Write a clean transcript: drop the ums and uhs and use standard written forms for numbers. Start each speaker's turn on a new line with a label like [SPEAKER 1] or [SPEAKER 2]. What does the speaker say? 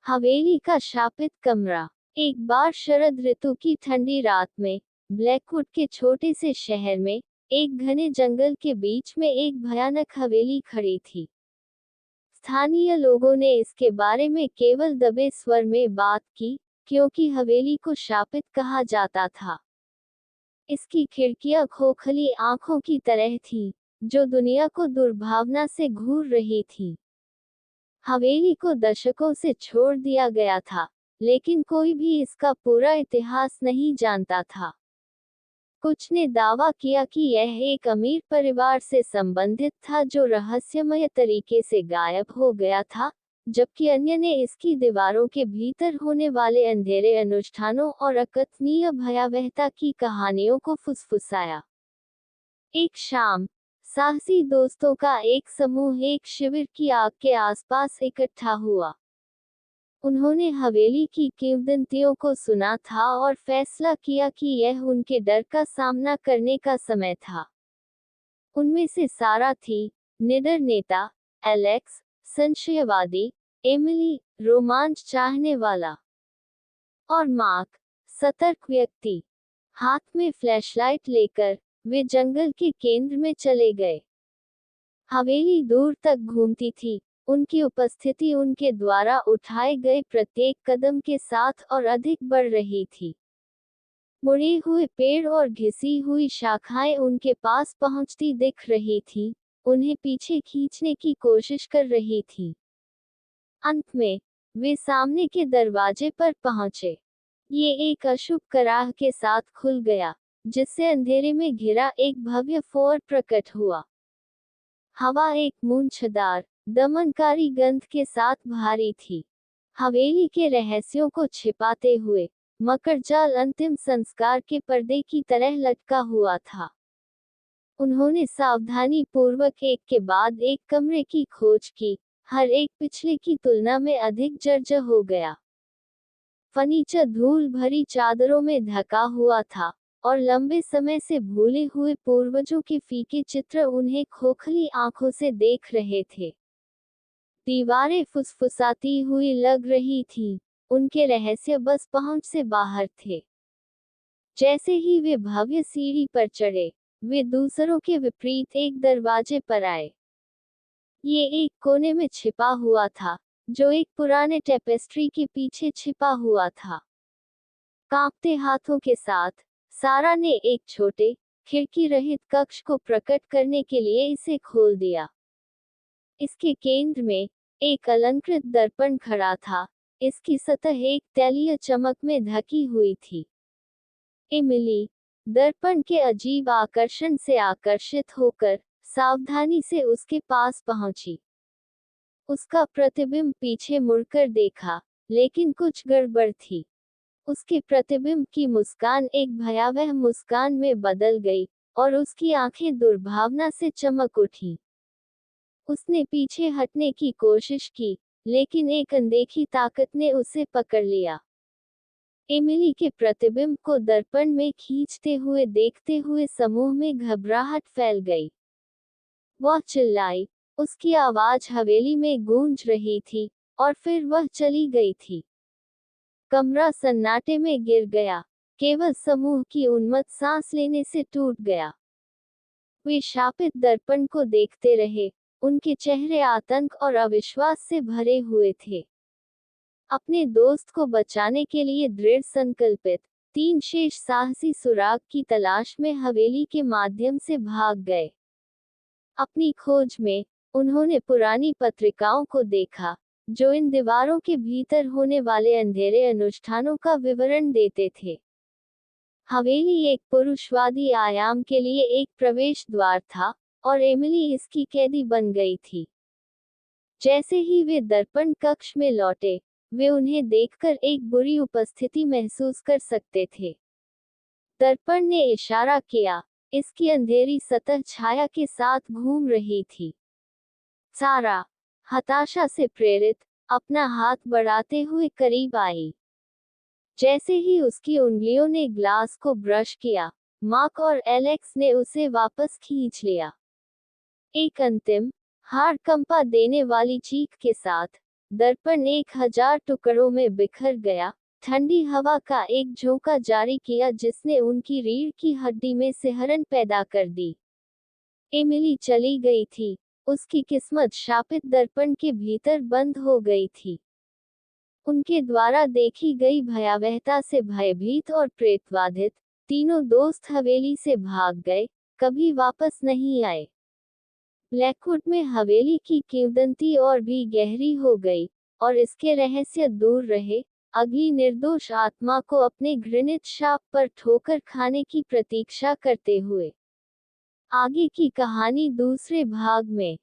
[SPEAKER 1] हवेली का शापित कमरा। एक बार शरद ऋतु की ठंडी रात में ब्लैकवुड के छोटे से शहर में एक घने जंगल के बीच में एक भयानक हवेली खड़ी थी। स्थानीय लोगों ने इसके बारे में केवल दबे स्वर में बात की, क्योंकि हवेली को शापित कहा जाता था। इसकी खिड़कियां खोखली आंखों की तरह थीं, जो दुनिया को दुर्भावना से घूर रही थीं। हवेली को दशकों से छोड़ दिया गया था, लेकिन कोई भी इसका पूरा इतिहास नहीं जानता था। कुछ ने दावा किया कि यह एक अमीर परिवार से संबंधित था जो रहस्यमय तरीके से गायब हो गया था, जबकि अन्य ने इसकी दीवारों के भीतर होने वाले अंधेरे अनुष्ठानों और अकथनीय भयावहता की कहानियों को फुसफुसाया। एक शाम, साहसी दोस्तों का एक समूह एक शिविर की आग के आसपास इकट्ठा हुआ। उन्होंने हवेली की किंवदंतियों को सुना था और फैसला किया कि यह उनके डर का सामना करने का समय था। उनमें से सारा थी, निडर नेता, एलेक्स, संशयवादी, एमिली, रोमांच चाहने वाला, और मार्क, सतर्क व्यक्ति। हाथ में फ्लैशलाइट लेकर वे जंगल के केंद्र में चले गए। हवेली दूर तक घूमती थी, उनकी उपस्थिति उनके द्वारा उठाए गए प्रत्येक कदम के साथ और अधिक बढ़ रही थी। मुड़े हुए पेड़ और घिसी हुई शाखाएं उनके पास पहुंचती दिख रही थीं, उन्हें पीछे खींचने की कोशिश कर रही थीं। अंत में, वे सामने के दरवाजे पर पहुंचे। ये एक अशुभ कराह के साथ खुल गया, जिससे अंधेरे में घिरा एक भव्य फोर प्रकट हुआ। हवा एक मूंछदार, दमनकारी गंध के साथ भारी थी। हवेली के रहस्यों को छिपाते हुए, मकड़जाल अंतिम संस्कार के पर्दे की तरह लटका हुआ था। उन्होंने सावधानी पूर्वक एक के बाद एक कमरे की खोज की, हर एक पिछले की तुलना में अधिक जर्जर हो गया। फर्नीचर धूल भरी चादरों में ढका हुआ था, और लंबे समय से भूले हुए पूर्वजों के फीके चित्र उन्हें खोखली आंखों से देख रहे थे। दीवारें फुसफुसाती हुई लग रही थीं, उनके रहस्य बस पहुंच से बाहर थे। जैसे ही वे भव्य सीढ़ी पर चढ़े, वे दूसरों के विपरीत एक दरवाजे पर आए। ये एक कोने में छिपा हुआ था, जो एक पुराने टेपेस्ट्री के पीछे छिपा हुआ था। कांपते हाथों के साथ, सारा ने एक छोटे, खिड़की रहित कक्ष को प्रकट करने के लिए इसे खोल दिया। इसके केंद्र में एक अलंकृत दर्पण खड़ा था, इसकी सतह एक तैलीय चमक में ढकी हुई थी। एमिली, दर्पण के अजीब आकर्षण से आकर्षित होकर, सावधानी से उसके पास पहुंची। उसका प्रतिबिंब पीछे मुड़कर देखा, लेकिन कुछ गड़बड़ थी। उसके प्रतिबिंब की मुस्कान एक भयावह मुस्कान में बदल गई, और उसकी आंखें दुर्भावना से चमक उठी। उसने पीछे हटने की कोशिश की, लेकिन एक अनदेखी ताकत ने उसे पकड़ लिया। एमिली के प्रतिबिंब को दर्पण में खींचते हुए देखते हुए समूह में घबराहट फैल गई। वह चिल्लाई, उसकी आवाज हवेली में गूंज रही थी, और फिर वह चली गई थी। कमरा सन्नाटे में गिर गया, केवल समूह की उन्मत्त सांस लेने से टूट गया। वे शापित दर्पण को देखते रहे, उनके चेहरे आतंक और अविश्वास से भरे हुए थे। अपने दोस्त को बचाने के लिए दृढ़ संकल्पित, तीन शेष साहसी सुराग की तलाश में हवेली के माध्यम से भाग गए। अपनी खोज में, उन्होंने पुरानी पत्रिकाओं को देखा, जो इन दीवारों के भीतर होने वाले अंधेरे अनुष्ठानों का विवरण देते थे। हवेली एक पुरुषवादी आयाम के लिए एक प्रवेश द्वार था, और एमिली इसकी कैदी बन गई थी। जैसे ही वे दर्पण कक्ष में लौटे, वे उन्हें देखकर एक बुरी उपस्थिति महसूस कर सकते थे। दर्पण ने इशारा किया, इसकी अंधेरी सतह छाया के साथ घूम रही थी। सारा, हताशा से प्रेरित, अपना हाथ बढ़ाते हुए करीब आई। जैसे ही उसकी उंगलियों ने ग्लास को ब्रश किया, मार्क और एलेक्स ने उसे वापस खींच लिया। एक अंतिम, हाड़ कंपा देने वाली चीख के साथ, दर्पण 1000 टुकड़ों में बिखर गया। ठंडी हवा का एक झोंका जारी किया जिसने उनकी रीढ़ की हड्डी में सिहरन पैदा कर दी। एमिली चली गई थी। उसकी किस्मत शापित दर्पण के भीतर बंद हो गई थी। उनके द्वारा देखी गई भयावहता से भयभीत और प्रेतवाधित, तीनों दोस्त हवेली से भाग गए, कभी वापस नहीं आए। ब्लैकवुड में हवेली की किंवदंती और भी गहरी हो गई, और इसके रहस्य दूर रहे, अगली निर्दोष आत्मा को अपने घृणित शाप पर ठोकर खाने की प्रतीक्षा करते हुए। आगे की कहानी दूसरे भाग में।